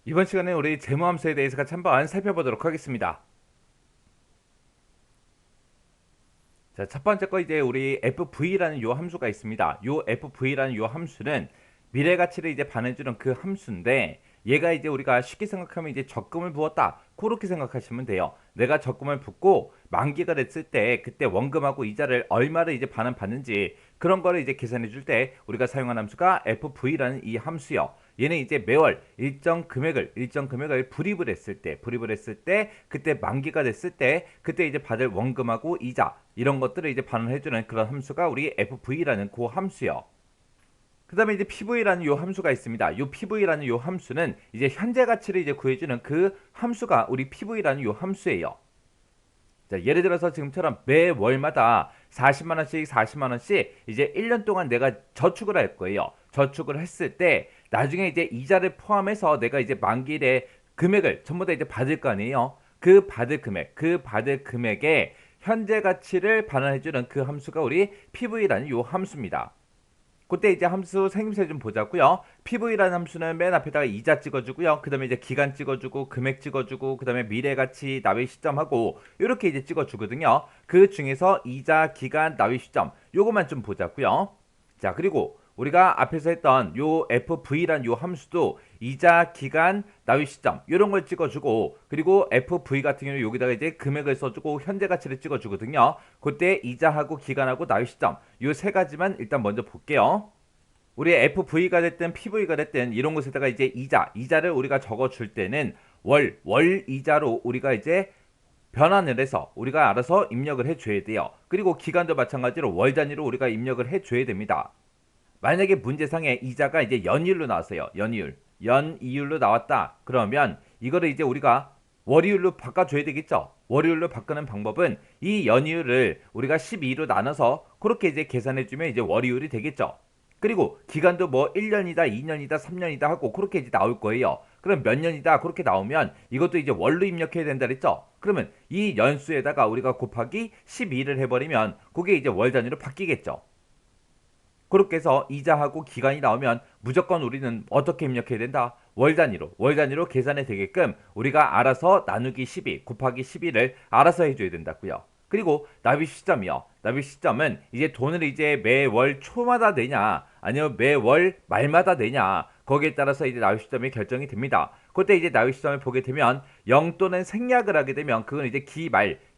이번 시간에 우리 재무함수에 대해서 같이 한번 살펴보도록 하겠습니다. 자, 첫 번째 거 이제 우리 FV라는 요 함수가 있습니다. 요 FV라는 요 함수는 미래 가치를 이제 반해주는 그 함수인데 얘가 이제 우리가 쉽게 생각하면 이제 적금을 부었다. 그렇게 생각하시면 돼요. 내가 적금을 붓고 만기가 됐을 때 그때 원금하고 이자를 얼마를 이제 반환받는지 그런 거를 이제 계산해 줄 때 우리가 사용한 함수가 FV라는 이 함수요. 얘는 이제 매월 일정 금액을 불입을 했을 때 그때 만기가 됐을 때 그때 이제 받을 원금하고 이자 이런 것들을 이제 반환해주는 그런 함수가 우리 FV라는 그 함수요. 그 다음에 이제 PV라는 요 함수가 있습니다. 요 PV라는 요 함수는 이제 현재 가치를 이제 구해주는 그 함수가 우리 PV라는 요 함수예요. 자, 예를 들어서 지금처럼 매월마다 40만원씩 이제 1년 동안 내가 저축을 할 거예요. 저축을 했을 때 나중에 이제 이자를 포함해서 내가 이제 만기일에 금액을 전부 다 이제 받을 거 아니에요. 그 받을 금액의 현재 가치를 반환해주는 그 함수가 우리 PV라는 요 함수입니다. 그때 이제 함수 생김새 좀 보자고요. PV라는 함수는 맨 앞에다가 이자 찍어주고요. 그 다음에 이제 기간 찍어주고 금액 찍어주고 그 다음에 미래가치 납입 시점하고 이렇게 이제 찍어주거든요. 그 중에서 이자 기간 납입 시점 요것만 좀 보자고요. 자, 그리고 우리가 앞에서 했던 요 FV란 요 함수도 이자 기간 납입 시점 이런 걸 찍어주고 그리고 FV 같은 경우는 여기다가 이제 금액을 써주고 현재 가치를 찍어주거든요. 그때 이자하고 기간하고 납입 시점 요 세 가지만 일단 먼저 볼게요. 우리 FV가 됐든 PV가 됐든 이런 곳에다가 이제 이자를 우리가 적어줄 때는 월 이자로 우리가 이제 변환을 해서 우리가 알아서 입력을 해줘야 돼요. 그리고 기간도 마찬가지로 월 단위로 우리가 입력을 해줘야 됩니다. 만약에 문제상에 이자가 이제 연이율로 나왔어요. 연이율로 나왔다. 그러면 이거를 이제 우리가 월이율로 바꿔줘야 되겠죠. 월이율로 바꾸는 방법은 이 연이율을 우리가 12로 나눠서 그렇게 이제 계산해주면 이제 월이율이 되겠죠. 그리고 기간도 뭐 1년이다, 2년이다, 3년이다 하고 그렇게 이제 나올 거예요. 그럼 몇 년이다 그렇게 나오면 이것도 이제 월로 입력해야 된다 그랬죠. 그러면 이 연수에다가 우리가 곱하기 12를 해버리면 그게 이제 월 단위로 바뀌겠죠. 그렇게 해서 이자하고 기간이 나오면 무조건 우리는 어떻게 입력해야 된다? 월 단위로 계산이 되게끔 우리가 알아서 나누기 12 곱하기 12를 알아서 해줘야 된다고요. 그리고 납입 시점이요. 납입 시점은 이제 돈을 이제 매월 초마다 내냐 아니면 매월 말마다 내냐 거기에 따라서 이제 납입 시점이 결정이 됩니다. 그때 이제 납입 시점을 보게 되면 0 또는 생략을 하게 되면 그건 이제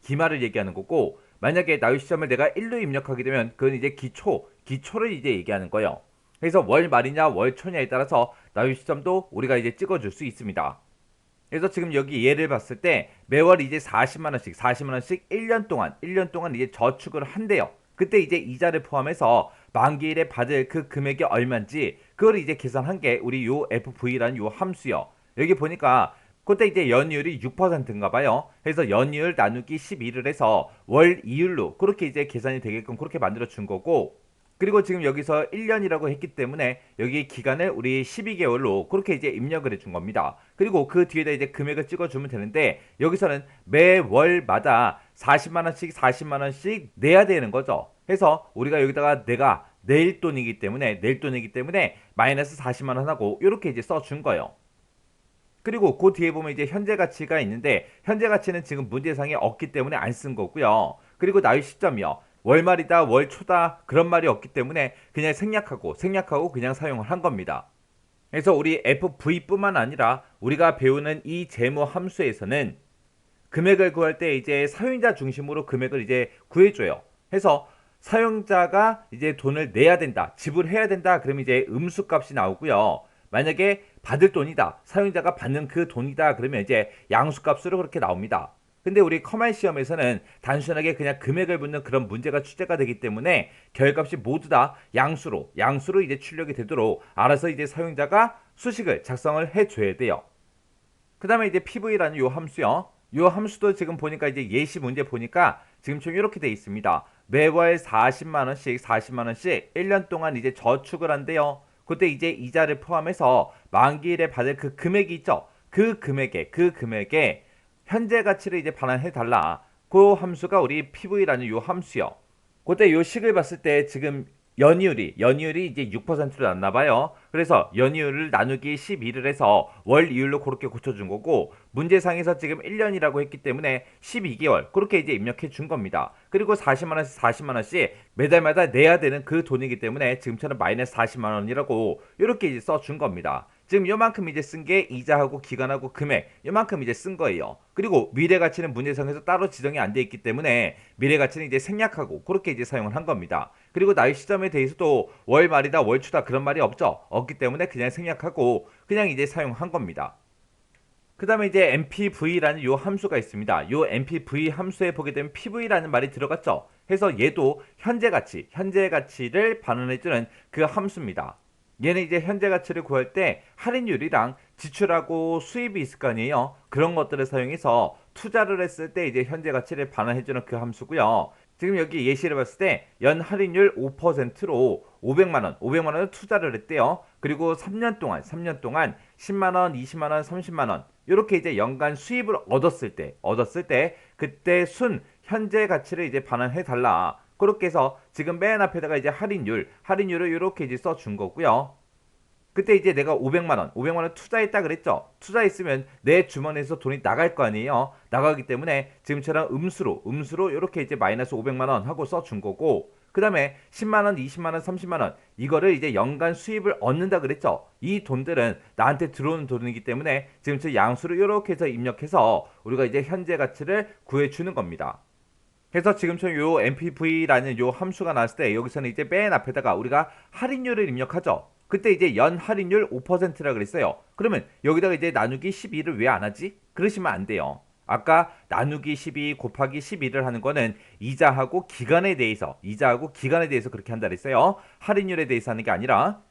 기말을 얘기하는 거고 만약에 납입 시점을 내가 1로 입력하게 되면 그건 이제 기초를 이제 얘기하는 거예요. 그래서 월 말이냐 월 초냐에 따라서 납입 시점도 우리가 이제 찍어줄 수 있습니다. 그래서 지금 여기 예를 봤을 때 매월 이제 40만 원씩 1년 동안 이제 저축을 한대요. 그때 이제 이자를 포함해서 만기일에 받을 그 금액이 얼마인지 그걸 이제 계산한 게 우리 요 FV라는 요 함수요. 여기 보니까 그때 이제 연이율이 6%인가 봐요. 그래서 연이율 나누기 12를 해서 월 이율로 그렇게 이제 계산이 되게끔 그렇게 만들어 준 거고 그리고 지금 여기서 1년이라고 했기 때문에 여기 기간을 우리 12개월로 그렇게 이제 입력을 해준 겁니다. 그리고 그 뒤에다 이제 금액을 찍어주면 되는데 여기서는 매월마다 40만 원씩 내야 되는 거죠. 그래서 우리가 여기다가 내가 낼 돈이기 때문에 마이너스 40만 원 하고 이렇게 이제 써준 거예요. 그리고 그 뒤에 보면 이제 현재 가치가 있는데 현재 가치는 지금 문제상에 없기 때문에 안 쓴 거고요. 그리고 나의 시점이요. 월말이다, 월초다 그런 말이 없기 때문에 그냥 생략하고 그냥 사용을 한 겁니다. 그래서 우리 FV뿐만 아니라 우리가 배우는 이 재무 함수에서는 금액을 구할 때 이제 사용자 중심으로 금액을 이제 구해줘요. 해서 사용자가 이제 돈을 내야 된다, 지불해야 된다, 그러면 이제 음수값이 나오고요. 만약에 받을 돈이다, 사용자가 받는 그 돈이다, 그러면 이제 양수값으로 그렇게 나옵니다. 근데 우리 커말 시험에서는 단순하게 그냥 금액을 묻는 그런 문제가 출제가 되기 때문에 결값이 모두 다 양수로 이제 출력이 되도록 알아서 이제 사용자가 수식을 작성을 해줘야 돼요. 그 다음에 이제 PV라는 요 함수요. 요 함수도 지금 보니까 이제 예시 문제 보니까 지금 좀 이렇게 돼 있습니다. 매월 40만 원씩 1년 동안 이제 저축을 한대요. 그때 이제 이자를 포함해서 만기일에 받을 그 금액이 있죠. 그 금액에 현재 가치를 이제 반환해 달라. 그 함수가 우리 PV라는 요 함수요. 그때 요 식을 봤을 때 지금 연이율이 이제 6%로 났나 봐요. 그래서 연이율을 나누기 12를 해서 월 이율로 그렇게 고쳐준 거고, 문제상에서 지금 1년이라고 했기 때문에 12개월 그렇게 이제 입력해 준 겁니다. 그리고 40만 원씩 40만 원씩 매달마다 내야 되는 그 돈이기 때문에 지금처럼 마이너스 40만 원이라고 이렇게 이제 써준 겁니다. 지금 요만큼 이제 쓴 게 이자하고 기간하고 금액 요만큼 이제 쓴 거예요. 그리고 미래 가치는 문제상에서 따로 지정이 안 돼 있기 때문에 미래 가치는 이제 생략하고 그렇게 이제 사용을 한 겁니다. 그리고 나이 시점에 대해서도 월 말이다 월 초다 그런 말이 없기 때문에 그냥 생략하고 그냥 이제 사용한 겁니다. 그 다음에 이제 mpv라는 요 함수가 있습니다. 요 mpv 함수에 보게 되면 pv라는 말이 들어갔죠. 해서 얘도 현재 가치를 반환해주는 그 함수입니다. 얘는 이제 현재 가치를 구할 때 할인율이랑 지출하고 수입이 있을 거 아니에요. 그런 것들을 사용해서 투자를 했을 때 이제 현재 가치를 반환해주는 그 함수고요. 지금 여기 예시를 봤을 때 연 할인율 5%로 500만 원을 투자를 했대요. 그리고 3년 동안 10만 원, 20만 원, 30만 원 이렇게 이제 연간 수입을 얻었을 때 그때 순 현재 가치를 이제 반환해 달라. 그렇게 해서 지금 맨 앞에다가 이제 할인율을 이렇게 이제 써준 거고요. 그때 이제 내가 500만 원 투자했다 그랬죠. 투자했으면 내 주머니에서 돈이 나갈 거 아니에요. 나가기 때문에 지금처럼 음수로 이렇게 이제 마이너스 500만 원 하고 써준 거고, 그 다음에 10만 원, 20만 원, 30만 원 이거를 이제 연간 수입을 얻는다 그랬죠. 이 돈들은 나한테 들어오는 돈이기 때문에 지금처럼 양수를 이렇게 해서 입력해서 우리가 이제 현재 가치를 구해주는 겁니다. 그래서 지금처럼 요 mpv라는 요 함수가 나왔을 때 여기서는 이제 맨 앞에다가 우리가 할인율을 입력하죠. 그때 이제 연 할인율 5%라 그랬어요. 그러면 여기다가 이제 나누기 12를 왜 안 하지? 그러시면 안 돼요. 아까 나누기 12 곱하기 12를 하는 거는 이자하고 기간에 대해서 그렇게 한다 그랬어요. 할인율에 대해서 하는 게 아니라.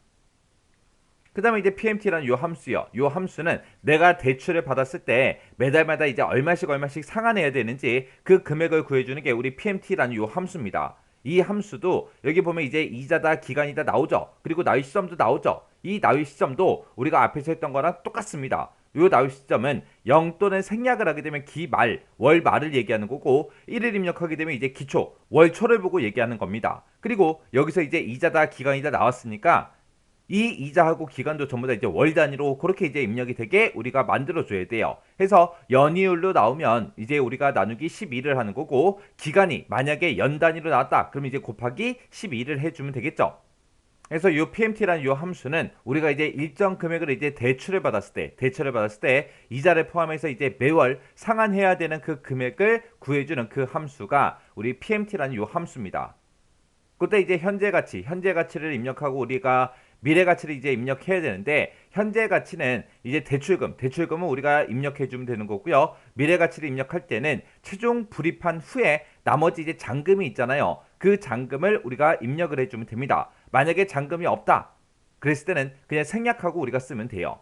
그 다음에 이제 PMT라는 요 함수요. 요 함수는 내가 대출을 받았을 때 매달마다 이제 얼마씩 상환해야 되는지 그 금액을 구해주는 게 우리 PMT라는 요 함수입니다. 이 함수도 여기 보면 이제 이자다 기간이다 나오죠. 그리고 나이 시점도 나오죠. 이 나이 시점도 우리가 앞에서 했던 거랑 똑같습니다. 요 나이 시점은 0 또는 생략을 하게 되면 기말, 월 말을 얘기하는 거고 1을 입력하게 되면 이제 기초, 월 초를 보고 얘기하는 겁니다. 그리고 여기서 이제 이자다 기간이다 나왔으니까 이 이자하고 기간도 전부 다 이제 월 단위로 그렇게 이제 입력이 되게 우리가 만들어줘야 돼요. 해서 연이율로 나오면 이제 우리가 나누기 12를 하는 거고, 기간이 만약에 연 단위로 나왔다 그럼 이제 곱하기 12를 해주면 되겠죠. 그래서 이 PMT라는 이 함수는 우리가 이제 일정 금액을 이제 대출을 받았을 때 이자를 포함해서 이제 매월 상환해야 되는 그 금액을 구해주는 그 함수가 우리 PMT라는 이 함수입니다. 그때 이제 현재 가치를 입력하고 우리가 미래 가치를 이제 입력해야 되는데, 현재 가치는 이제 대출금은 우리가 입력해 주면 되는 거고요. 미래 가치를 입력할 때는 최종 불입한 후에 나머지 이제 잔금이 있잖아요. 그 잔금을 우리가 입력을 해 주면 됩니다. 만약에 잔금이 없다 그랬을 때는 그냥 생략하고 우리가 쓰면 돼요.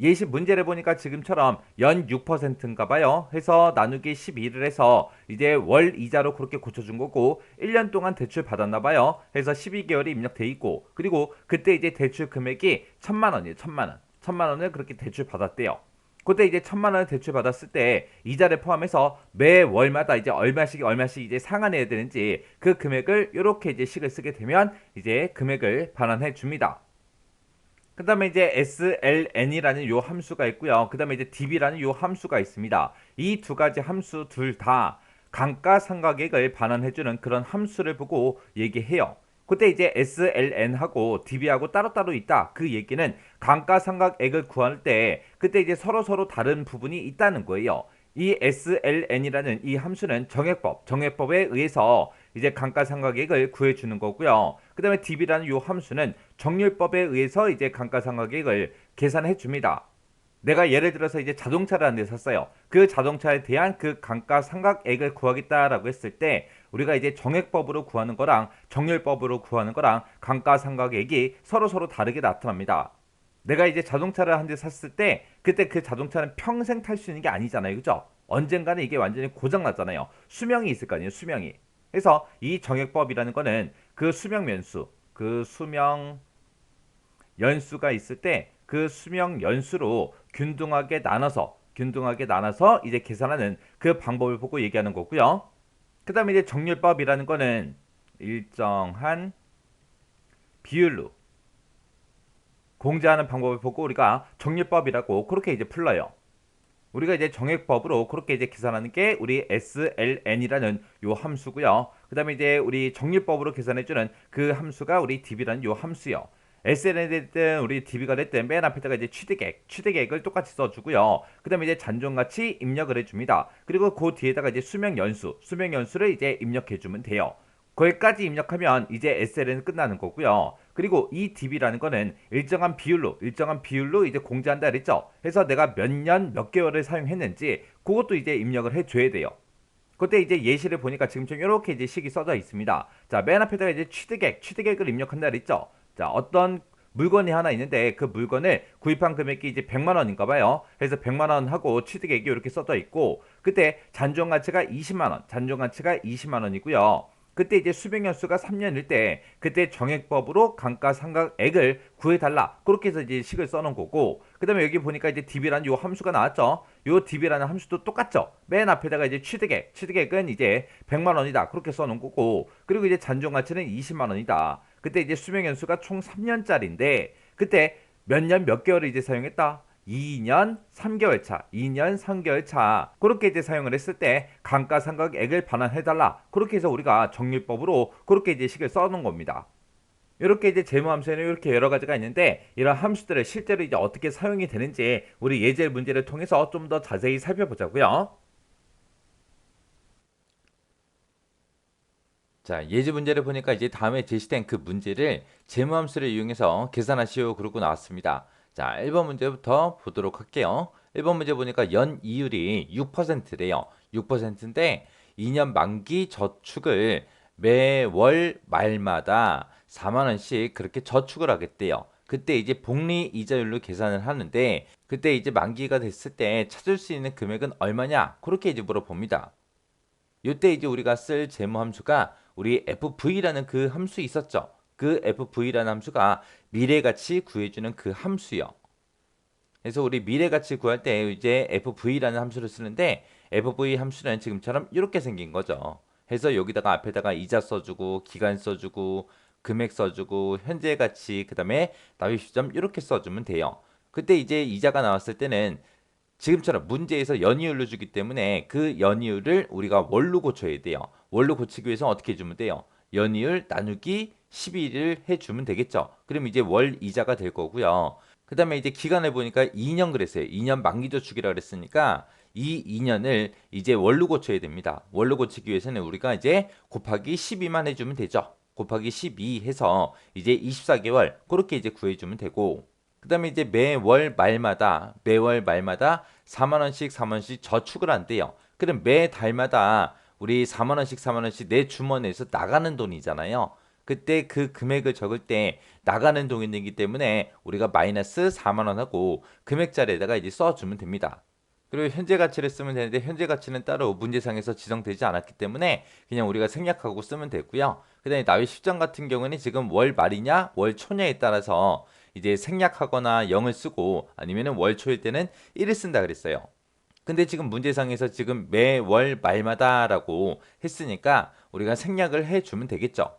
예시 문제를 보니까 지금처럼 연 6%인가 봐요. 해서 나누기 12를 해서 이제 월 이자로 그렇게 고쳐준 거고, 1년 동안 대출 받았나 봐요. 해서 12개월이 입력돼 있고, 그리고 그때 이제 대출 금액이 1000만 원이에요. 1000만 원을 그렇게 대출 받았대요. 그때 이제 1000만 원을 대출 받았을 때 이자를 포함해서 매월마다 이제 얼마씩 이제 상환해야 되는지 그 금액을 이렇게 이제 식을 쓰게 되면 이제 금액을 반환해 줍니다. 그 다음에 이제 sln이라는 요 함수가 있고요. 그 다음에 이제 db라는 요 함수가 있습니다. 이 두 가지 함수 둘 다 감가상각액을 반환해주는 그런 함수를 보고 얘기해요. 그때 이제 sln하고 db하고 따로따로 있다. 그 얘기는 감가상각액을 구할 때 그때 이제 서로 다른 부분이 있다는 거예요. 이 sln이라는 이 함수는 정액법에 의해서 이제 감가상각액을 구해주는 거고요. 그 다음에 db라는 이 함수는 정률법에 의해서 이제 감가상각액을 계산해 줍니다. 내가 예를 들어서 이제 자동차를 한 대 샀어요. 그 자동차에 대한 그 감가상각액을 구하겠다라고 했을 때 우리가 이제 정액법으로 구하는 거랑 정률법으로 구하는 거랑 감가상각액이 서로 다르게 나타납니다. 내가 이제 자동차를 한 대 샀을 때 그때 그 자동차는 평생 탈 수 있는 게 아니잖아요. 그죠? 언젠가는 이게 완전히 고장 났잖아요. 수명이 있을 거 아니에요. 수명이. 그래서 이 정액법이라는 거는 그 수명 연수가 있을 때 그 수명 연수로 균등하게 나눠서 이제 계산하는 그 방법을 보고 얘기하는 거고요. 그 다음에 이제 정률법이라는 거는 일정한 비율로 공제하는 방법을 보고 우리가 정리법이라고 그렇게 이제 풀러요. 우리가 이제 정액법으로 그렇게 이제 계산하는 게 우리 SLN이라는 요 함수고요. 그 다음에 이제 우리 정리법으로 계산해주는 그 함수가 우리 db라는 요 함수요. SLN이 됐든 우리 db가 됐든 맨 앞에다가 이제 취득액을 똑같이 써주고요. 그 다음에 이제 잔존가치 입력을 해줍니다. 그리고 그 뒤에다가 이제 수명연수를 이제 입력해주면 돼요. 거기까지 입력하면 이제 SLN은 끝나는 거고요. 그리고 이 db라는 거는 일정한 비율로 이제 공제한다 그랬죠. 그래서 내가 몇 년 몇 개월을 사용했는지 그것도 이제 입력을 해줘야 돼요. 그때 이제 예시를 보니까 지금처럼 이렇게 이제 식이 써져 있습니다. 자, 맨 앞에다가 이제 취득액을 입력한다 그랬죠. 자, 어떤 물건이 하나 있는데 그 물건을 구입한 금액이 이제 100만 원인가 봐요. 그래서 100만 원 하고 취득액이 이렇게 써져 있고 그때 잔존가치가 20만 원이고요. 그때 이제 수백연수가 3년일 때 그때 정액법으로 감가상각액을 구해달라 그렇게 해서 이제 식을 써놓은 거고 그 다음에 여기 보니까 이제 db라는 요 함수가 나왔죠. 요 db라는 함수도 똑같죠. 맨 앞에다가 이제 취득액은 이제 100만 원이다 그렇게 써놓은 거고 그리고 이제 잔존가치는 20만 원이다. 그때 이제 수명연수가 총 3년짜리인데 그때 몇 년 몇 개월을 이제 사용했다. 2년 3개월 차 그렇게 이제 사용을 했을 때 감가상각액을 반환해달라 그렇게 해서 우리가 정리법으로 그렇게 이제 식을 써놓은 겁니다. 이렇게 이제 재무함수에는 이렇게 여러 가지가 있는데 이런 함수들을 실제로 이제 어떻게 사용이 되는지 우리 예제 문제를 통해서 좀 더 자세히 살펴보자고요. 자, 예제 문제를 보니까 이제 다음에 제시된 그 문제를 재무함수를 이용해서 계산하시오 그러고 나왔습니다. 자, 1번 문제부터 보도록 할게요. 1번 문제 보니까 연이율이 6%래요. 6%인데 2년 만기 저축을 매월 말마다 4만 원씩 그렇게 저축을 하겠대요. 그때 이제 복리 이자율로 계산을 하는데 그때 이제 만기가 됐을 때 찾을 수 있는 금액은 얼마냐? 그렇게 이제 물어봅니다. 이때 이제 우리가 쓸 재무 함수가 우리 FV라는 그 함수 있었죠. 그 FV라는 함수가 미래가치 구해주는 그 함수요. 그래서 우리 미래가치 구할 때 이제 FV라는 함수를 쓰는데 FV 함수는 지금처럼 이렇게 생긴 거죠. 해서 여기다가 앞에다가 이자 써주고 기간 써주고 금액 써주고 현재 가치 그다음에 납입 시점 이렇게 써주면 돼요. 그때 이제 이자가 나왔을 때는 지금처럼 문제에서 연이율로 주기 때문에 그 연이율을 우리가 월로 고쳐야 돼요. 월로 고치기 위해서 어떻게 해주면 돼요? 연이율 나누기 12를 해주면 되겠죠. 그럼 이제 월 이자가 될 거고요. 그 다음에 이제 기간을 보니까 2년 그랬어요. 2년 만기저축이라 그랬으니까 이 2년을 이제 월로 고쳐야 됩니다. 월로 고치기 위해서는 우리가 이제 곱하기 12만 해주면 되죠. 곱하기 12 해서 이제 24개월 그렇게 이제 구해주면 되고 그 다음에 이제 매월 말마다 4만 원씩 저축을 한대요. 그럼 매 달마다 우리 4만 원씩 내 주머니에서 나가는 돈이잖아요. 그때 그 금액을 적을 때 나가는 돈이기 때문에 우리가 마이너스 4만 원 하고 금액자리에다가 이제 써주면 됩니다. 그리고 현재 가치를 쓰면 되는데 현재 가치는 따로 문제상에서 지정되지 않았기 때문에 그냥 우리가 생략하고 쓰면 되고요. 그다음에 납입 시점 같은 경우는 지금 월 말이냐 월 초냐에 따라서 이제 생략하거나 0을 쓰고 아니면은 월 초일 때는 1을 쓴다 그랬어요. 근데 지금 문제상에서 지금 매월 말마다라고 했으니까 우리가 생략을 해주면 되겠죠.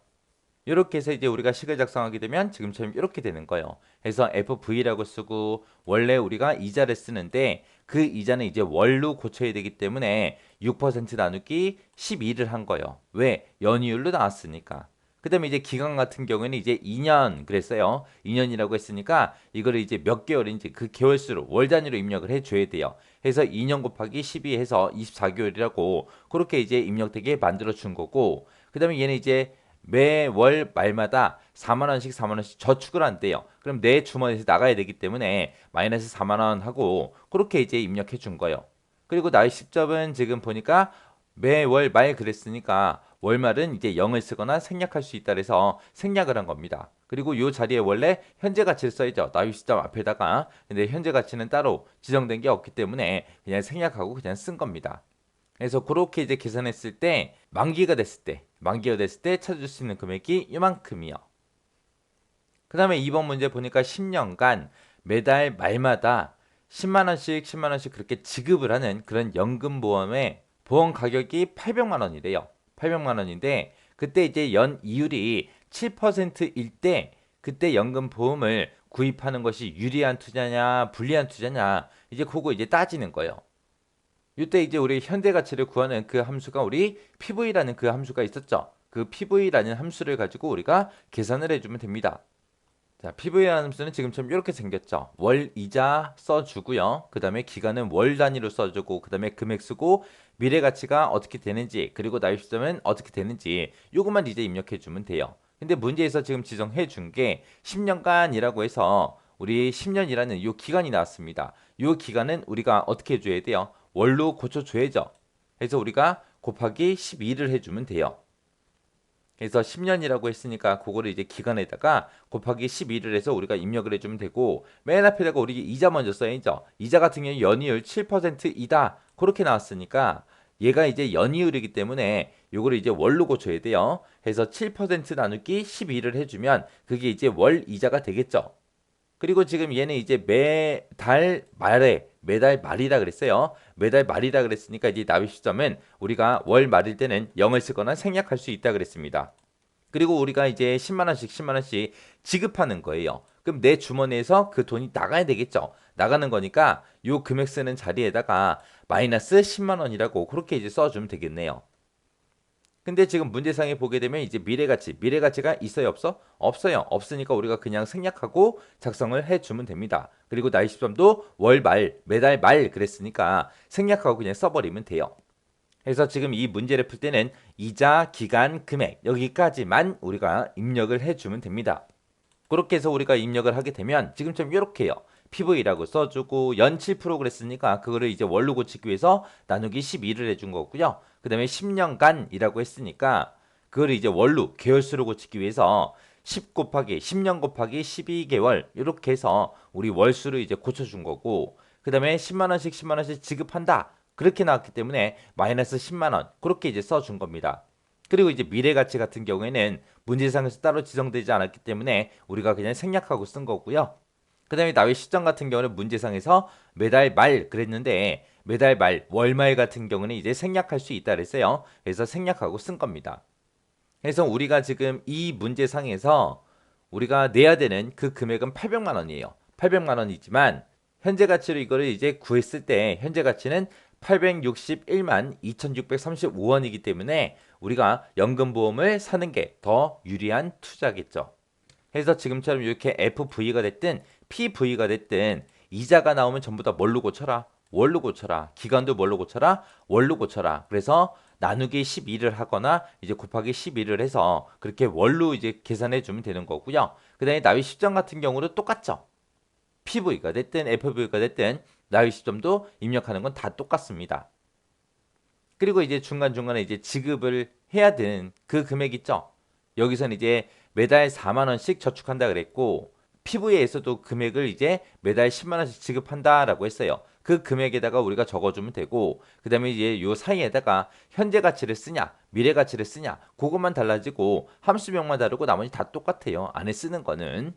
이렇게 해서 이제 우리가 식을 작성하게 되면 지금처럼 이렇게 되는 거예요. 그래서 FV라고 쓰고 원래 우리가 이자를 쓰는데 그 이자는 이제 월로 고쳐야 되기 때문에 6% 나누기 12를 한 거예요. 왜? 연이율로 나왔으니까. 그 다음에 이제 기간 같은 경우에는 이제 2년 그랬어요. 2년이라고 했으니까 이거를 이제 몇 개월인지 그 개월수로 월 단위로 입력을 해줘야 돼요. 해서 2년 곱하기 12 해서 24개월이라고 그렇게 이제 입력되게 만들어 준 거고 그 다음에 얘는 이제 매월 말마다 4만 원씩 저축을 한대요. 그럼 내 주머니에서 나가야 되기 때문에 마이너스 4만 원 하고 그렇게 이제 입력해 준 거예요. 그리고 나의 10점은 지금 보니까 매월 말 그랬으니까 월말은 이제 0을 쓰거나 생략할 수 있다 그래서 생략을 한 겁니다. 그리고 이 자리에 원래 현재 가치를 써야죠. 나의 시점 앞에다가. 근데 현재 가치는 따로 지정된 게 없기 때문에 그냥 생략하고 그냥 쓴 겁니다. 그래서 그렇게 이제 계산했을 때 만기가 됐을 때 찾을 수 있는 금액이 이만큼이요. 그 다음에 2번 문제 보니까 10년간 매달 말마다 10만 원씩 그렇게 지급을 하는 그런 연금보험의 보험 가격이 800만 원이래요. 800만 원인데 그때 이제 연 이율이 7%일 때 그때 연금보험을 구입하는 것이 유리한 투자냐 불리한 투자냐 이제 그거 이제 따지는 거예요. 이때 이제 우리 현재가치를 구하는 그 함수가 우리 PV라는 그 함수가 있었죠. 그 PV라는 함수를 가지고 우리가 계산을 해주면 됩니다. 자, PV라는 함수는 지금처럼 이렇게 생겼죠. 월 이자 써주고요. 그 다음에 기간은 월 단위로 써주고 그 다음에 금액 쓰고 미래 가치가 어떻게 되는지 그리고 나이 시점은 어떻게 되는지 요것만 이제 입력해주면 돼요. 근데 문제에서 지금 지정해 준 게 10년간이라고 해서 우리 10년이라는 요 기간이 나왔습니다. 요 기간은 우리가 어떻게 해줘야 돼요? 월로 고쳐줘야죠. 그래서 우리가 곱하기 12를 해주면 돼요. 그래서 10년이라고 했으니까 그거를 이제 기간에다가 곱하기 12를 해서 우리가 입력을 해주면 되고 맨 앞에다가 우리 이자 먼저 써야죠. 이자 같은 경우 연이율 7%이다. 그렇게 나왔으니까 얘가 이제 연이율이기 때문에 요거를 이제 월로 고쳐야 돼요. 그래서 7% 나누기 12를 해주면 그게 이제 월 이자가 되겠죠. 그리고 지금 얘는 이제 매달 말이라 그랬어요. 매달 말이라 그랬으니까 이제 납입 시점은 우리가 월 말일 때는 0을 쓰거나 생략할 수 있다 그랬습니다. 그리고 우리가 이제 10만 원씩 10만 원씩 지급하는 거예요. 그럼 내 주머니에서 그 돈이 나가야 되겠죠. 나가는 거니까 요 금액 쓰는 자리에다가 마이너스 10만 원이라고 그렇게 이제 써주면 되겠네요. 근데 지금 문제상에 보게 되면 이제 미래가치가 있어요, 없어? 없어요. 없으니까 우리가 그냥 생략하고 작성을 해주면 됩니다. 그리고 나이 시점도 월 말, 매달 말 그랬으니까 생략하고 그냥 써버리면 돼요. 그래서 지금 이 문제를 풀 때는 이자, 기간, 금액 여기까지만 우리가 입력을 해주면 됩니다. 그렇게 해서 우리가 입력을 하게 되면 지금처럼 이렇게요. PV라고 써주고 연 7% 그랬으니까 그거를 이제 월로 고치기 위해서 나누기 12를 해준 거고요. 그 다음에 10년간이라고 했으니까 그거를 이제 월로 개월수로 고치기 위해서 10 곱하기 10년 곱하기 12개월 이렇게 해서 우리 월수를 이제 고쳐준 거고 그 다음에 10만 원씩 10만 원씩 지급한다. 그렇게 나왔기 때문에 마이너스 10만 원 그렇게 이제 써준 겁니다. 그리고 이제 미래 가치 같은 경우에는 문제상에서 따로 지정되지 않았기 때문에 우리가 그냥 생략하고 쓴 거고요. 그 다음에 나의 시점 같은 경우는 문제상에서 매달 말 그랬는데 매달 말, 월말 같은 경우는 이제 생략할 수 있다 그랬어요. 그래서 생략하고 쓴 겁니다. 그래서 우리가 지금 이 문제상에서 우리가 내야 되는 그 금액은 800만 원이에요. 800만 원이지만 현재 가치로 이거를 이제 구했을 때 현재 가치는 861만 2635원이기 때문에 우리가 연금보험을 사는 게 더 유리한 투자겠죠. 그래서 지금처럼 이렇게 FV가 됐든 PV가 됐든 이자가 나오면 전부 다 뭘로 고쳐라? 월로 고쳐라. 기간도 뭘로 고쳐라? 월로 고쳐라. 그래서 나누기 12를 하거나 이제 곱하기 12를 해서 그렇게 월로 이제 계산해 주면 되는 거고요. 그다음에 나위 시점 같은 경우도 똑같죠. PV가 됐든 FV가 됐든 나위 시점도 입력하는 건 다 똑같습니다. 그리고 이제 중간중간에 이제 지급을 해야 되는 그 금액 있죠. 여기서는 이제 매달 4만 원씩 저축한다 그랬고 PV에서도 금액을 이제 매달 10만 원씩 지급한다라고 했어요. 그 금액에다가 우리가 적어주면 되고 그 다음에 이제 요 사이에다가 현재 가치를 쓰냐 미래 가치를 쓰냐 그것만 달라지고 함수명만 다르고 나머지 다 똑같아요. 안에 쓰는 거는.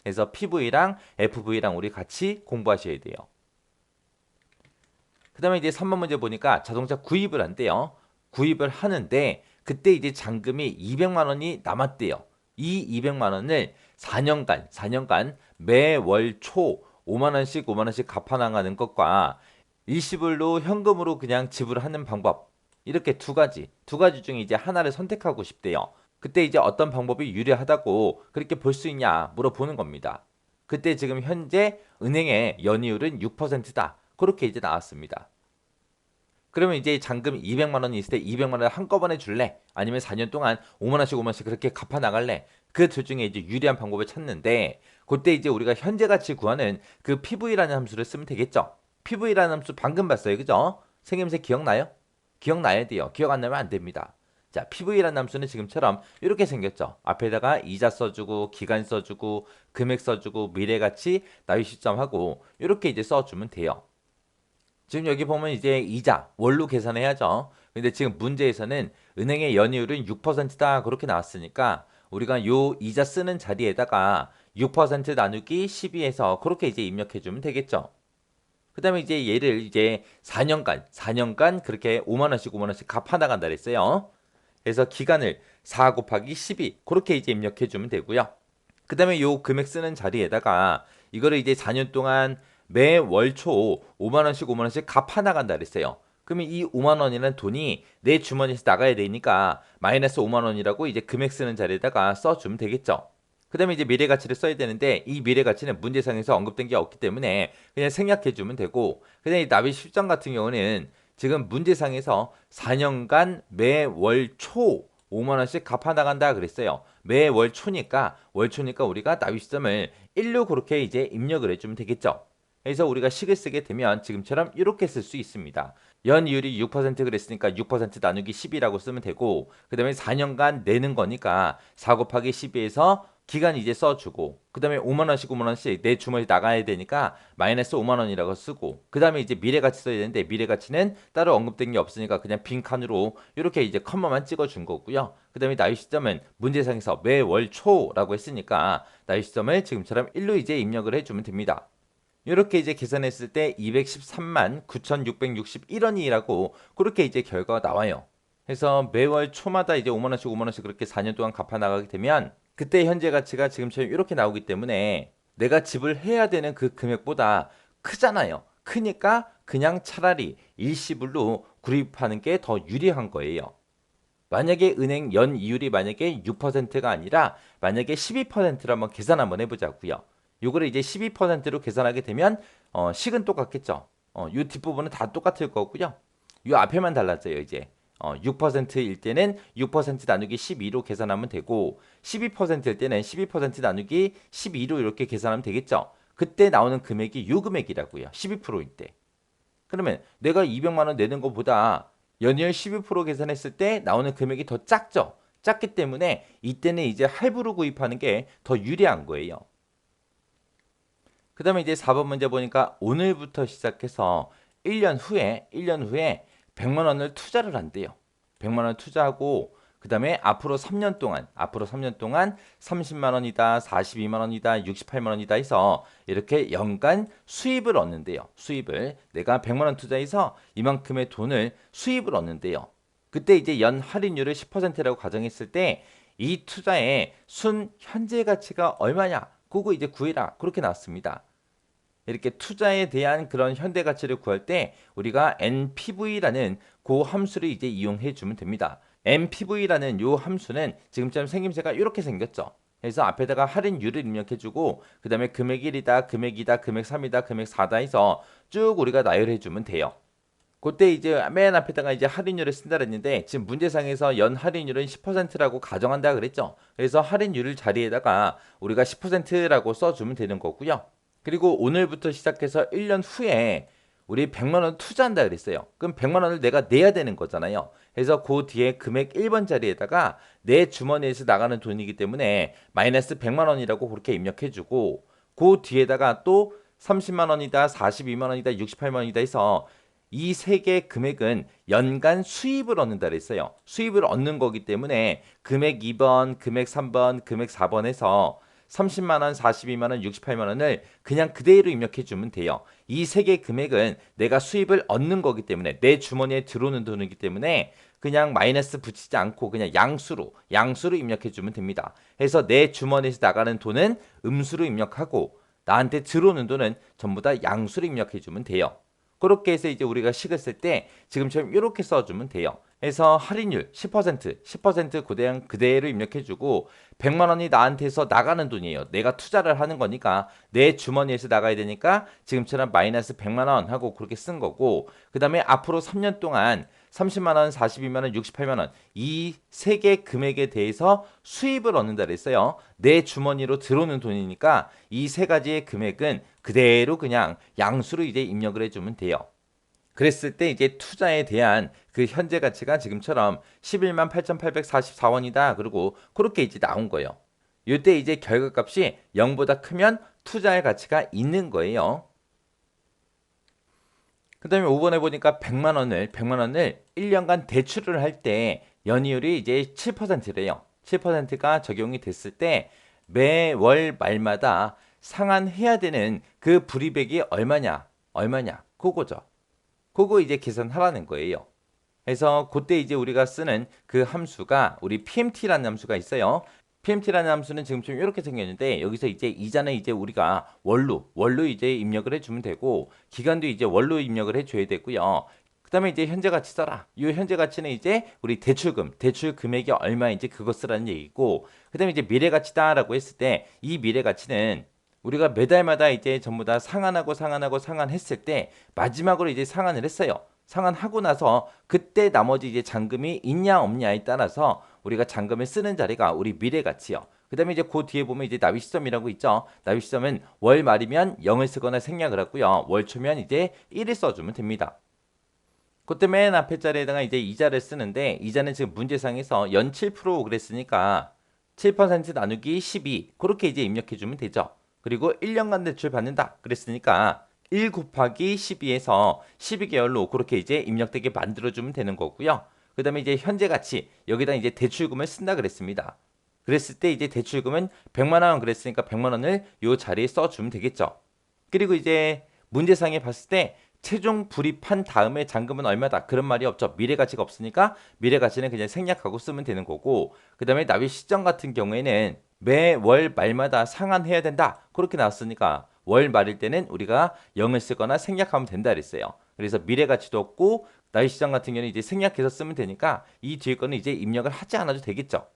그래서 PV랑 FV랑 우리 같이 공부하셔야 돼요. 그 다음에 이제 3번 문제 보니까 자동차 구입을 한대요. 구입을 하는데 그때 이제 잔금이 200만 원이 남았대요. 이 200만 원을 4년간 매월 초 5만 원씩 5만 원씩 갚아 나가는 것과 일시불로 현금으로 그냥 지불하는 방법. 이렇게 두 가지 중에 이제 하나를 선택하고 싶대요. 그때 이제 어떤 방법이 유리하다고 그렇게 볼 수 있냐 물어보는 겁니다. 그때 지금 현재 은행의 연이율은 6%다. 그렇게 이제 나왔습니다. 그러면 이제 잔금 200만 원이 있을 때 200만 원을 한꺼번에 줄래? 아니면 4년 동안 5만 원씩 5만 원씩 그렇게 갚아 나갈래? 그 둘 중에 이제 유리한 방법을 찾는데 그때 이제 우리가 현재 가치 구하는 그 PV라는 함수를 쓰면 되겠죠. PV라는 함수 방금 봤어요. 그죠? 생김새 기억나요? 기억나야 돼요. 기억 안 나면 안 됩니다. 자, PV라는 함수는 지금처럼 이렇게 생겼죠. 앞에다가 이자 써주고 기간 써주고 금액 써주고 미래가치 나이 시점하고 이렇게 이제 써주면 돼요. 지금 여기 보면 이제 이자 월로 계산해야죠. 근데 지금 문제에서는 은행의 연이율은 6%다 그렇게 나왔으니까 우리가 요 이자 쓰는 자리에다가 6% 나누기 12에서 그렇게 이제 입력해 주면 되겠죠. 그 다음에 이제 얘를 이제 4년간 그렇게 5만 원씩 5만 원씩 갚아 나간다 그랬어요. 그래서 기간을 4 곱하기 12 그렇게 이제 입력해 주면 되고요. 그 다음에 요 금액 쓰는 자리에다가 이거를 이제 4년 동안 매월 초 5만원씩 5만원씩 갚아 나간다 그랬어요. 그러면 이 5만원이라는 돈이 내 주머니에서 나가야 되니까 마이너스 5만원이라고 이제 금액 쓰는 자리에다가 써주면 되겠죠. 그 다음에 이제 미래가치를 써야 되는데 이 미래가치는 문제상에서 언급된 게 없기 때문에 그냥 생략해주면 되고, 그 다음에 납입 실장 같은 경우는 지금 문제상에서 4년간 매월 초 5만원씩 갚아 나간다 그랬어요. 매월 초니까 월 초니까 우리가 납입 시점을 1로 그렇게 이제 입력을 해주면 되겠죠. 그래서 우리가 식을 쓰게 되면 지금처럼 이렇게 쓸 수 있습니다. 연이율이 6% 그랬으니까 6% 나누기 10이라고 쓰면 되고, 그 다음에 4년간 내는 거니까 4 곱하기 12에서 기간 이제 써주고, 그 다음에 5만원씩 5만원씩 내 주머니 나가야 되니까 마이너스 5만원이라고 쓰고, 그 다음에 이제 미래가치 써야 되는데 미래가치는 따로 언급된 게 없으니까 그냥 빈 칸으로 이렇게 이제 컴마만 찍어준 거고요. 그 다음에 납입 시점은 문제상에서 매월 초라고 했으니까 납입 시점을 지금처럼 1로 이제 입력을 해주면 됩니다. 이렇게 이제 계산했을 때 213만 9,661원이라고 그렇게 이제 결과가 나와요. 그래서 매월 초마다 이제 5만원씩 5만원씩 그렇게 4년 동안 갚아 나가게 되면 그때 현재 가치가 지금처럼 이렇게 나오기 때문에 내가 지불해야 되는 그 금액보다 크잖아요. 크니까 그냥 차라리 일시불로 구입하는 게 더 유리한 거예요. 만약에 은행 연 이율이 만약에 6%가 아니라 만약에 12%로 한번 계산 한번 해보자고요. 요거를 이제 12%로 계산하게 되면 식은 똑같겠죠. 요 뒷부분은 다 똑같을 거고요. 요 앞에만 달라져요. 이제 6%일 때는 6% 나누기 12로 계산하면 되고, 12%일 때는 12% 나누기 12로 이렇게 계산하면 되겠죠. 그때 나오는 금액이 요 금액이라고요. 12%일 때. 그러면 내가 200만 원 내는 것보다 연이율 12% 계산했을 때 나오는 금액이 더 작죠. 작기 때문에 이때는 이제 할부로 구입하는 게 더 유리한 거예요. 그 다음에 이제 4번 문제 보니까 오늘부터 시작해서 1년 후에 100만 원을 투자를 한대요. 100만 원 투자하고 그 다음에 앞으로 3년 동안 30만 원이다, 42만 원이다, 68만 원이다 해서 이렇게 연간 수입을 얻는데요. 수입을 내가 100만 원 투자해서 이만큼의 돈을 수입을 얻는데요. 그때 이제 연 할인율을 10%라고 가정했을 때 이 투자의 순 현재 가치가 얼마냐? 그거 이제 구해라. 그렇게 나왔습니다. 이렇게 투자에 대한 그런 현대 가치를 구할 때 우리가 NPV라는 그 함수를 이제 이용해 주면 됩니다. NPV라는 요 함수는 지금처럼 생김새가 이렇게 생겼죠. 그래서 앞에다가 할인율을 입력해 주고 그 다음에 금액 1이다, 금액 2다, 금액 3이다, 금액 4다 해서 쭉 우리가 나열해 주면 돼요. 그때 이제 맨 앞에다가 이제 할인율을 쓴다 그랬는데 지금 문제상에서 연 할인율은 10%라고 가정한다 그랬죠. 그래서 할인율 자리에다가 우리가 10%라고 써주면 되는 거고요. 그리고 오늘부터 시작해서 1년 후에 우리 100만 원 투자한다 그랬어요. 그럼 100만 원을 내가 내야 되는 거잖아요. 그래서 그 뒤에 금액 1번 자리에다가 내 주머니에서 나가는 돈이기 때문에 마이너스 100만 원이라고 그렇게 입력해주고, 그 뒤에다가 또 30만 원이다, 42만 원이다, 68만 원이다 해서 이 세 개 금액은 연간 수입을 얻는다 그랬어요. 수입을 얻는 거기 때문에 금액 2번, 금액 3번, 금액 4번 해서 30만 원, 42만 원, 68만 원을 그냥 그대로 입력해 주면 돼요. 이 세 개 금액은 내가 수입을 얻는 거기 때문에 내 주머니에 들어오는 돈이기 때문에 그냥 마이너스 붙이지 않고 그냥 양수로 입력해 주면 됩니다. 그래서 내 주머니에서 나가는 돈은 음수로 입력하고 나한테 들어오는 돈은 전부 다 양수로 입력해 주면 돼요. 그렇게 해서 이제 우리가 식을 쓸 때 지금처럼 이렇게 써주면 돼요. 그래서 할인율 10% 그대로 입력해주고 100만 원이 나한테서 나가는 돈이에요. 내가 투자를 하는 거니까 내 주머니에서 나가야 되니까 지금처럼 마이너스 100만 원 하고 그렇게 쓴 거고, 그 다음에 앞으로 3년 동안 30만 원, 42만 원, 68만 원 이 세 개 금액에 대해서 수입을 얻는다 그랬어요. 내 주머니로 들어오는 돈이니까 이 세 가지의 금액은 그대로 그냥 양수로 이제 입력을 해주면 돼요. 그랬을 때 이제 투자에 대한 그 현재 가치가 지금처럼 11만 8,844원이다. 그리고 그렇게 이제 나온 거예요. 이때 이제 결과값이 0보다 크면 투자할 가치가 있는 거예요. 그 다음에 5번에 보니까 100만 원을 1년간 대출을 할 때 연이율이 이제 7%래요. 7%가 적용이 됐을 때 매월 말마다 상환해야 되는 그 불이백이 얼마냐, 그거죠. 그거 이제 계산하라는 거예요. 그래서 그때 이제 우리가 쓰는 그 함수가 우리 PMT라는 함수가 있어요. PMT라는 함수는 지금처럼 이렇게 생겼는데 여기서 이제 이자는 이제 우리가 월로 이제 입력을 해주면 되고 기간도 이제 월로 입력을 해줘야 되고요. 그다음에 이제 현재 가치 써라. 이 현재 가치는 이제 우리 대출 금액이 얼마인지 그거 쓰라는 얘기고 그다음에 이제 미래 가치다라고 했을 때 이 미래 가치는 우리가 매달마다 이제 전부 다 상환했을 때 마지막으로 이제 상환을 했어요. 상환하고 나서 그때 나머지 이제 잔금이 있냐 없냐에 따라서 우리가 잔금을 쓰는 자리가 우리 미래 가치요. 그다음에 이제 그 뒤에 보면 이제 납입 시점이라고 있죠. 납입 시점은 월 말이면 0을 쓰거나 생략을 하고요. 월 초면 이제 1을 써주면 됩니다. 그때 맨 앞에 자리에다가 이제 이자를 쓰는데 이자는 지금 문제상에서 연 7% 그랬으니까 7% 나누기 12 그렇게 이제 입력해주면 되죠. 그리고 1년간 대출 받는다 그랬으니까 1 곱하기 12에서 12개월로 그렇게 이제 입력되게 만들어주면 되는 거고요. 그 다음에 이제 현재 가치 여기다 이제 대출금을 쓴다 그랬습니다. 그랬을 때 이제 대출금은 100만 원 그랬으니까 100만 원을 요 자리에 써주면 되겠죠. 그리고 이제 문제상에 봤을 때 최종 불입한 다음에 잔금은 얼마다 그런 말이 없죠. 미래 가치가 없으니까 미래 가치는 그냥 생략하고 쓰면 되는 거고 그 다음에 납입 시점 같은 경우에는 매월 말마다 상환해야 된다 그렇게 나왔으니까 월 말일 때는 우리가 0을 쓰거나 생략하면 된다 그랬어요. 그래서 미래 가치도 없고 납입 시점 같은 경우는 이제 생략해서 쓰면 되니까 이 뒤에 거는 이제 입력을 하지 않아도 되겠죠.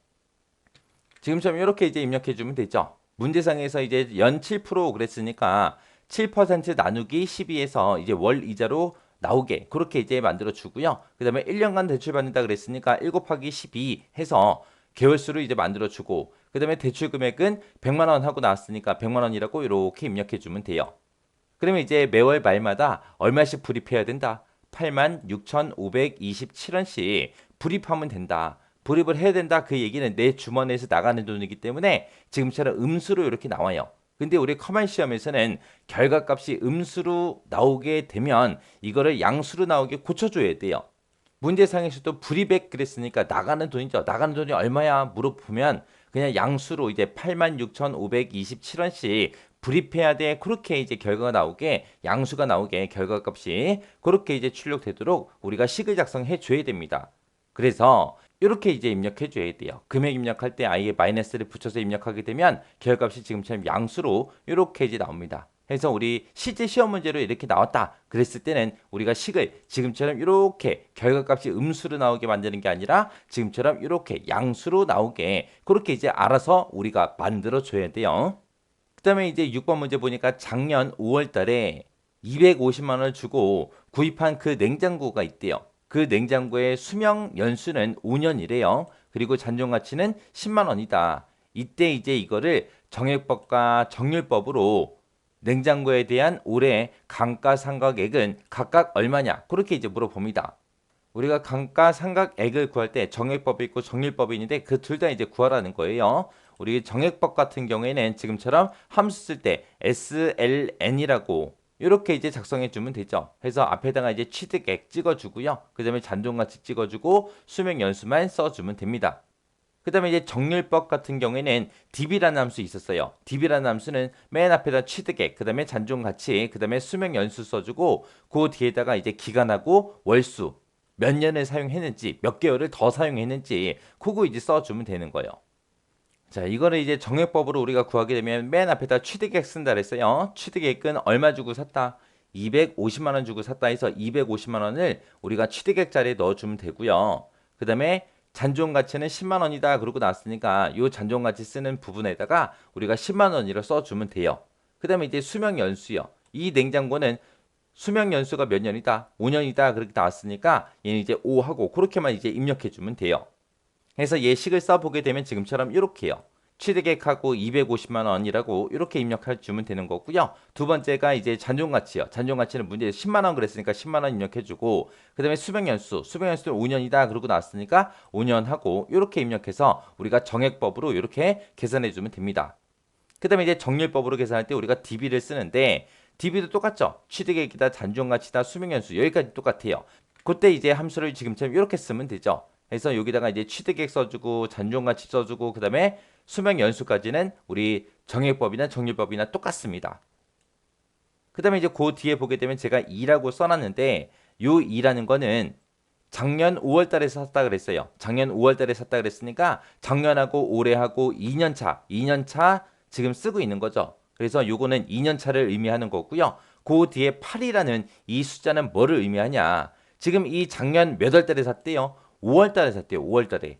지금처럼 이렇게 이제 입력해 주면 되죠. 문제상에서 이제 연 7% 그랬으니까 7% 나누기 12에서 이제 월 이자로 나오게 그렇게 이제 만들어 주고요. 그다음에 1년간 대출 받는다 그랬으니까 1 곱하기 12 해서 개월수를 이제 만들어 주고 그다음에 대출 금액은 100만 원 하고 나왔으니까 100만 원이라고 이렇게 입력해 주면 돼요. 그러면 이제 매월 말마다 얼마씩 불입해야 된다. 86,527원씩 불입하면 된다. 불입을 해야 된다. 그 얘기는 내 주머니에서 나가는 돈이기 때문에 지금처럼 음수로 이렇게 나와요. 근데 우리 커먼 시험에서는 결과값이 음수로 나오게 되면 이거를 양수로 나오게 고쳐줘야 돼요. 문제상에서도 불이백 그랬으니까 나가는 돈이죠. 나가는 돈이 얼마야 물어보면 그냥 양수로 이제 86,527원씩 불입해야 돼. 그렇게 이제 결과가 나오게 양수가 나오게 결과값이 그렇게 이제 출력되도록 우리가 식을 작성해 줘야 됩니다. 그래서 이렇게 이제 입력해 줘야 돼요. 금액 입력할 때 아예 마이너스를 붙여서 입력하게 되면 결과값이 지금처럼 양수로 이렇게 이제 나옵니다. 그래서 우리 실제 시험 문제로 이렇게 나왔다 그랬을 때는 우리가 식을 지금처럼 이렇게 결과값이 음수로 나오게 만드는 게 아니라 지금처럼 이렇게 양수로 나오게 그렇게 이제 알아서 우리가 만들어 줘야 돼요. 그 다음에 이제 6번 문제 보니까 작년 5월 달에 250만 원을 주고 구입한 그 냉장고가 있대요. 그 냉장고의 수명 연수는 5년이래요. 그리고 잔존 가치는 10만 원이다. 이때 이제 이거를 정액법과 정률법으로 냉장고에 대한 올해 감가상각액은 각각 얼마냐? 그렇게 이제 물어봅니다. 우리가 감가상각액을 구할 때 정액법이 있고 정률법이 있는데 그 둘 다 이제 구하라는 거예요. 우리 정액법 같은 경우에는 지금처럼 함수 쓸 때 SLN이라고 이렇게 이제 작성해 주면 되죠. 그래서 앞에다가 이제 취득액 찍어주고요. 그 다음에 잔존가치 찍어주고 수명 연수만 써주면 됩니다. 그 다음에 이제 정률법 같은 경우에는 DB라는 함수 있었어요. DB라는 함수는 맨 앞에다 취득액, 그 다음에 잔존가치, 그 다음에 수명 연수 써주고 그 뒤에다가 이제 기간하고 월수 몇 년을 사용했는지 몇 개월을 더 사용했는지 그거 이제 써주면 되는 거예요. 자, 이거를 이제 정액법으로 우리가 구하게 되면 맨 앞에다 취득액 쓴다 그랬어요. 취득액은 얼마 주고 샀다? 250만 원 주고 샀다 해서 250만 원을 우리가 취득액 자리에 넣어주면 되고요. 그 다음에 잔존 가치는 10만 원이다 그러고 나왔으니까 이 잔존 가치 쓰는 부분에다가 우리가 10만 원이라 써주면 돼요. 그 다음에 이제 수명 연수요. 이 냉장고는 수명 연수가 몇 년이다? 5년이다 그렇게 나왔으니까 얘는 이제 5하고 그렇게만 이제 입력해주면 돼요. 그래서 예식을 써보게 되면 지금처럼 이렇게요. 취득액하고 250만 원이라고 이렇게 입력해 주면 되는 거고요. 두 번째가 이제 잔존가치요. 잔존가치는 문제에서 10만 원 그랬으니까 10만 원 입력해 주고 그다음에 수명연수, 수명연수는 5년이다 그러고 나왔으니까 5년 하고 이렇게 입력해서 우리가 정액법으로 이렇게 계산해 주면 됩니다. 그다음에 이제 정률법으로 계산할 때 우리가 DB를 쓰는데 DB도 똑같죠. 취득액이다, 잔존가치다, 수명연수 여기까지 똑같아요. 그때 이제 함수를 지금처럼 이렇게 쓰면 되죠. 그래서 여기다가 이제 취득액 써주고 잔존가치 써주고 그다음에 수명 연수까지는 우리 정액법이나 정률법이나 똑같습니다. 그다음에 이제 그 뒤에 보게 되면 제가 2라고 써놨는데 요 2라는 거는 작년 5월 달에 샀다 그랬어요. 작년 5월 달에 샀다 그랬으니까 작년하고 올해하고 2년 차 지금 쓰고 있는 거죠. 그래서 요거는 2년 차를 의미하는 거고요. 그 뒤에 8이라는 이 숫자는 뭐를 의미하냐? 지금 이 작년 몇 월 달에 샀대요? 5월 달에 샀대요. 5월 달에.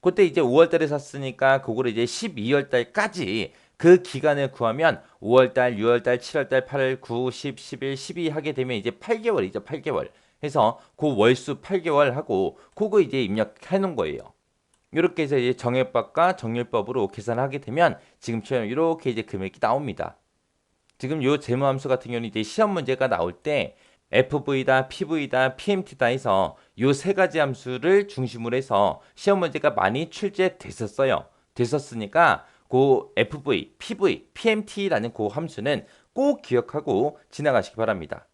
그때 이제 5월 달에 샀으니까 그거를 이제 12월 달까지 그 기간을 구하면 5월 달, 6월 달, 7월 달, 8월, 9, 10, 11, 12 하게 되면 이제 8개월이죠. 8개월. 해서 그 월수 8개월 하고 그거 이제 입력해 놓은 거예요. 이렇게 해서 이제 정액법과 정률법으로 계산하게 되면 지금처럼 이렇게 이제 금액이 나옵니다. 지금 요 재무함수 같은 경우는 이제 시험 문제가 나올 때 FV다, PV다, PMT다 해서 요 세 가지 함수를 중심으로 해서 시험 문제가 많이 출제됐었어요. 됐었으니까 그 FV, PV, PMT라는 그 함수는 꼭 기억하고 지나가시기 바랍니다.